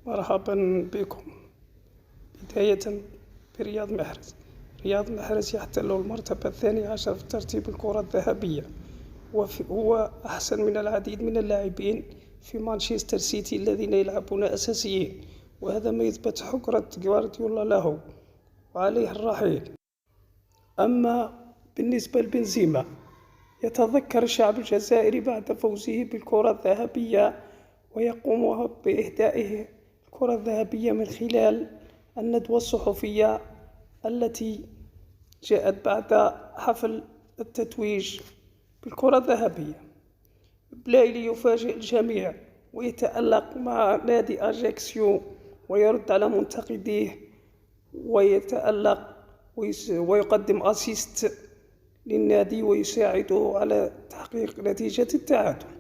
مرحبا بكم. بداية برياض محرز. رياض محرز يحتل المرتبة 12 في ترتيب الكرة الذهبية، وهو أحسن من العديد من اللاعبين في مانشستر سيتي الذين يلعبون أساسيين، وهذا ما يثبت حقرة غوارديولا له وعليه الرحيل. أما بالنسبة لبنزيما، يتذكر الشعب الجزائري بعد فوزه بالكرة الذهبية ويقوم بإهدائه الكرة الذهبية من خلال الندوة الصحفية التي جاءت بعد حفل التتويج بالكرة الذهبية. بلايلي يفاجئ الجميع ويتألق مع نادي أجاكسيو ويرد على منتقديه ويتألق ويقدم أسيست للنادي ويساعده على تحقيق نتيجة التعادل.